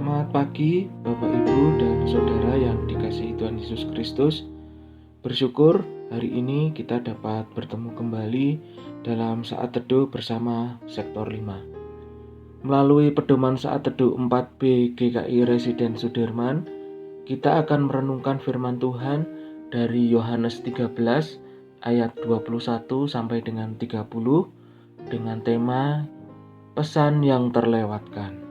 Selamat pagi Bapak Ibu dan Saudara yang dikasihi Tuhan Yesus Kristus. Bersyukur hari ini kita dapat bertemu kembali dalam saat teduh bersama Sektor 5. Melalui pedoman saat teduh 4B GKI Residen Sudirman, kita akan merenungkan firman Tuhan dari Yohanes 13 ayat 21 sampai dengan 30 dengan tema pesan yang terlewatkan.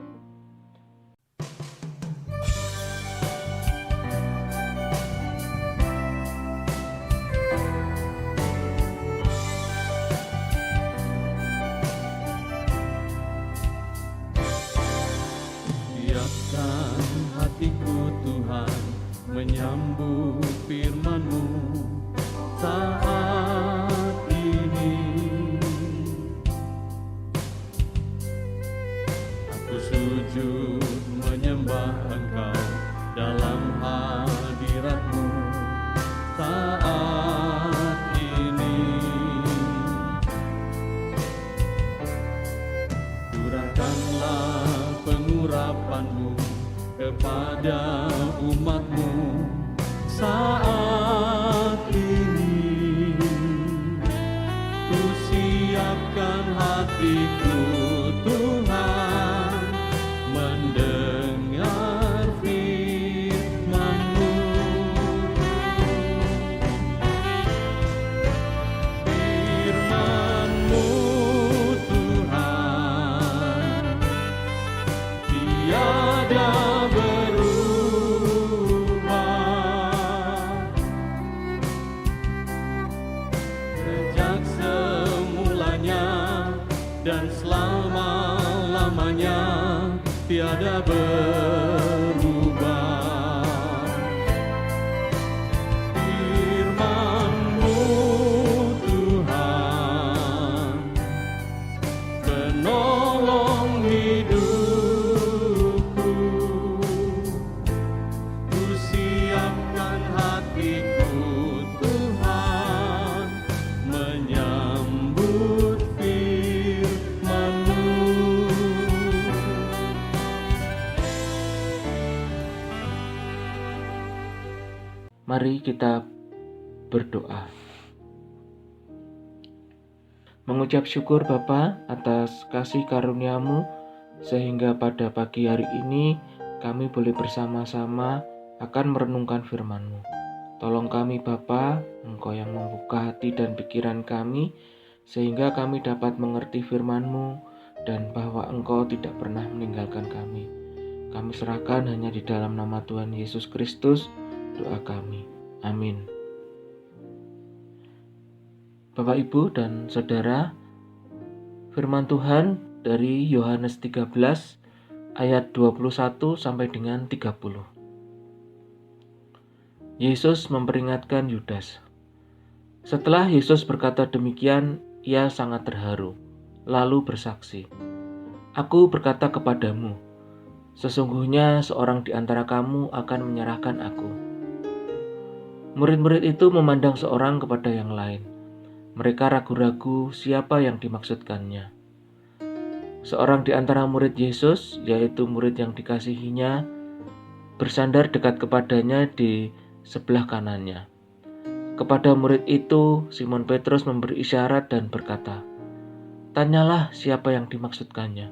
Biarkan hatiku Tuhan menyambut firman-Mu saat ini. Aku sujud menyembah Engkau dalam hadirat-Mu saat ini. Curahkanlah pengurapan-Mu kepada umat-Mu saat ini. Ku siapkan hatiku Tuhan mendengar firman-Mu. Firman-Mu Tuhan tiada berubah, sejak semulanya dan selama-lamanya tiada berubah. Firman-Mu Tuhan penolong hidupku. Ku siapkan hatiku Tuhan menyambut firman-Mu. Mari kita berdoa. Mengucap syukur Bapa atas kasih karunia-Mu sehingga pada pagi hari ini kami boleh bersama-sama akan merenungkan firman-Mu. Tolong kami Bapa, Engkau yang membuka hati dan pikiran kami sehingga kami dapat mengerti firman-Mu dan bahwa Engkau tidak pernah meninggalkan kami. Kami serahkan hanya di dalam nama Tuhan Yesus Kristus doa kami. Amin. Bapak, Ibu, dan Saudara, firman Tuhan dari Yohanes 13 ayat 21 sampai dengan 30. Yesus memperingatkan Yudas. Setelah Yesus berkata demikian, ia sangat terharu, lalu bersaksi, "Aku berkata kepadamu, sesungguhnya seorang di antara kamu akan menyerahkan aku." Murid-murid itu memandang seorang kepada yang lain. Mereka ragu-ragu siapa yang dimaksudkannya. Seorang di antara murid Yesus, yaitu murid yang dikasihinya, bersandar dekat kepadanya di sebelah kanannya. Kepada murid itu, Simon Petrus memberi isyarat dan berkata, "Tanyalah siapa yang dimaksudkannya."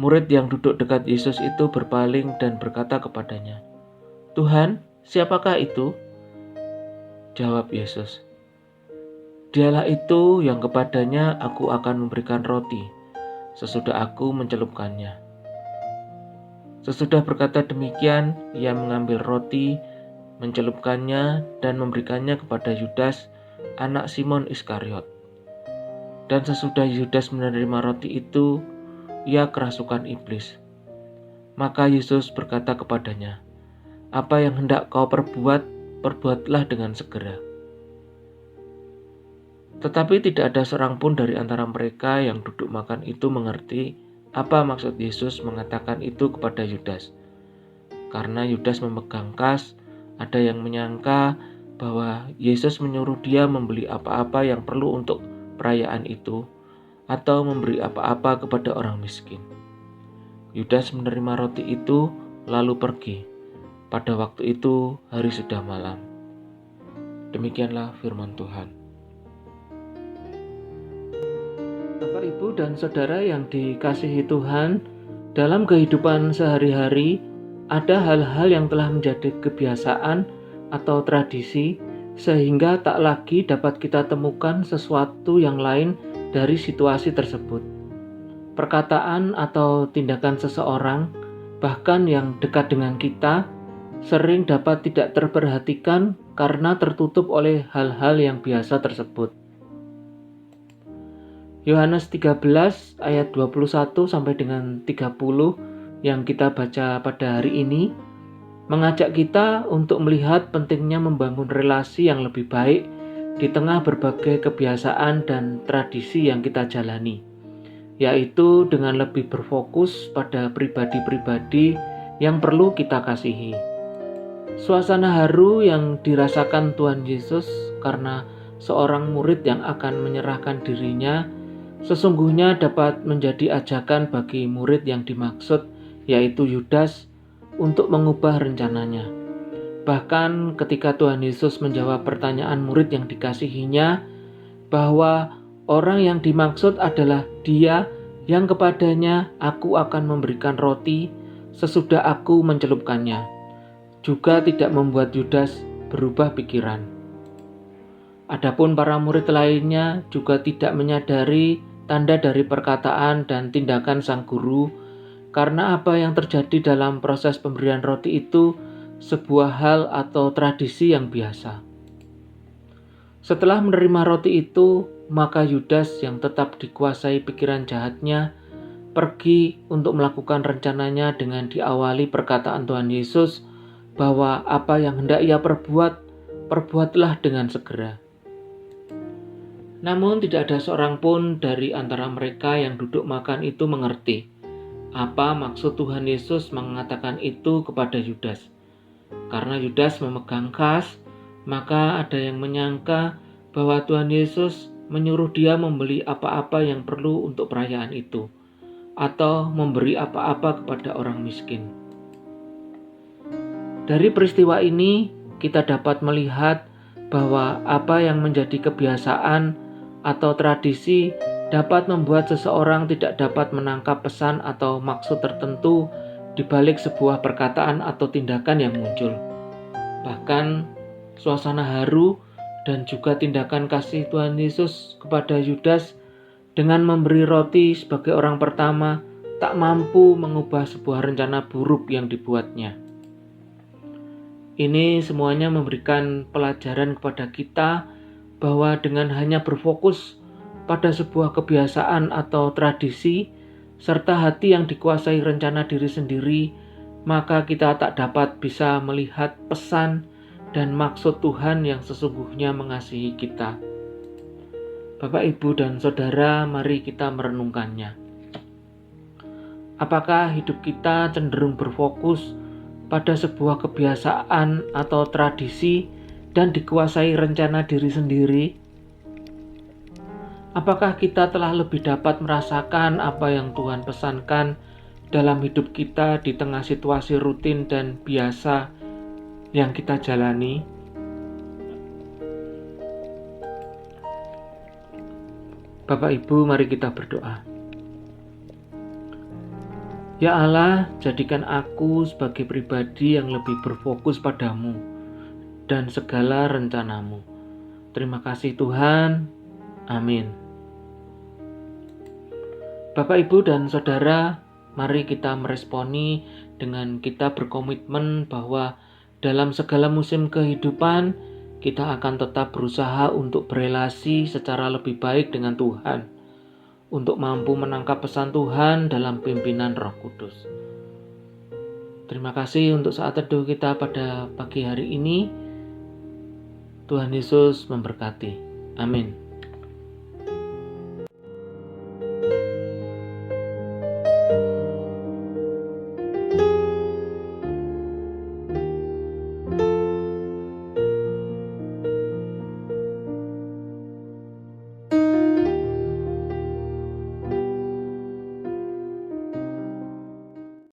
Murid yang duduk dekat Yesus itu berpaling dan berkata kepadanya, "Tuhan, siapakah itu?" Jawab Yesus, "Dialah itu yang kepadanya aku akan memberikan roti, sesudah aku mencelupkannya." Sesudah berkata demikian, ia mengambil roti, mencelupkannya, dan memberikannya kepada Yudas, anak Simon Iskariot. Dan sesudah Yudas menerima roti itu, ia kerasukan iblis. Maka Yesus berkata kepadanya, "Apa yang hendak kau perbuat, perbuatlah dengan segera." Tetapi tidak ada seorang pun dari antara mereka yang duduk makan itu mengerti apa maksud Yesus mengatakan itu kepada Yudas. Karena Yudas memegang kas, ada yang menyangka bahwa Yesus menyuruh dia membeli apa-apa yang perlu untuk perayaan itu, atau memberi apa-apa kepada orang miskin. Yudas menerima roti itu lalu pergi. Pada waktu itu hari sudah malam. Demikianlah firman Tuhan. Bapak, Ibu, dan Saudara yang dikasihi Tuhan, dalam kehidupan sehari-hari ada hal-hal yang telah menjadi kebiasaan atau tradisi sehingga tak lagi dapat kita temukan sesuatu yang lain dari situasi tersebut. Perkataan atau tindakan seseorang, bahkan yang dekat dengan kita, sering dapat tidak terperhatikan karena tertutup oleh hal-hal yang biasa tersebut. Yohanes 13 ayat 21 sampai dengan 30 yang kita baca pada hari ini mengajak kita untuk melihat pentingnya membangun relasi yang lebih baik di tengah berbagai kebiasaan dan tradisi yang kita jalani, yaitu dengan lebih berfokus pada pribadi-pribadi yang perlu kita kasihi. Suasana haru yang dirasakan Tuhan Yesus karena seorang murid yang akan menyerahkan dirinya sesungguhnya dapat menjadi ajakan bagi murid yang dimaksud, yaitu Yudas, untuk mengubah rencananya. Bahkan ketika Tuhan Yesus menjawab pertanyaan murid yang dikasihinya bahwa orang yang dimaksud adalah Dia yang kepadanya aku akan memberikan roti sesudah aku mencelupkannya, juga tidak membuat Yudas berubah pikiran. Adapun para murid lainnya juga tidak menyadari tanda dari perkataan dan tindakan sang guru, karena apa yang terjadi dalam proses pemberian roti itu sebuah hal atau tradisi yang biasa. Setelah menerima roti itu, maka Yudas yang tetap dikuasai pikiran jahatnya pergi untuk melakukan rencananya dengan diawali perkataan Tuhan Yesus bahwa apa yang hendak ia perbuat, perbuatlah dengan segera. Namun tidak ada seorang pun dari antara mereka yang duduk makan itu mengerti apa maksud Tuhan Yesus mengatakan itu kepada Yudas. Karena Yudas memegang kas, maka ada yang menyangka bahwa Tuhan Yesus menyuruh dia membeli apa-apa yang perlu untuk perayaan itu, atau memberi apa-apa kepada orang miskin. Dari peristiwa ini, kita dapat melihat bahwa apa yang menjadi kebiasaan atau tradisi dapat membuat seseorang tidak dapat menangkap pesan atau maksud tertentu di balik sebuah perkataan atau tindakan yang muncul. Bahkan suasana haru dan juga tindakan kasih Tuhan Yesus kepada Yudas dengan memberi roti sebagai orang pertama tak mampu mengubah sebuah rencana buruk yang dibuatnya. Ini semuanya memberikan pelajaran kepada kita bahwa dengan hanya berfokus pada sebuah kebiasaan atau tradisi, serta hati yang dikuasai rencana diri sendiri, maka kita tak dapat bisa melihat pesan dan maksud Tuhan yang sesungguhnya mengasihi kita. Bapak, Ibu, dan Saudara, mari kita merenungkannya. Apakah hidup kita cenderung berfokus pada sebuah kebiasaan atau tradisi dan dikuasai rencana diri sendiri? Apakah kita telah lebih dapat merasakan apa yang Tuhan pesankan dalam hidup kita di tengah situasi rutin dan biasa yang kita jalani? Bapak, Ibu, mari kita berdoa. Ya Allah, jadikan aku sebagai pribadi yang lebih berfokus padamu dan segala rencanamu. Terima kasih Tuhan. Amin. Bapak, Ibu, dan Saudara, mari kita meresponi dengan kita berkomitmen bahwa dalam segala musim kehidupan kita akan tetap berusaha untuk berelasi secara lebih baik dengan Tuhan, untuk mampu menangkap pesan Tuhan dalam pimpinan Roh Kudus. Terima kasih untuk saat teduh kita pada pagi hari ini. Tuhan Yesus memberkati. Amin.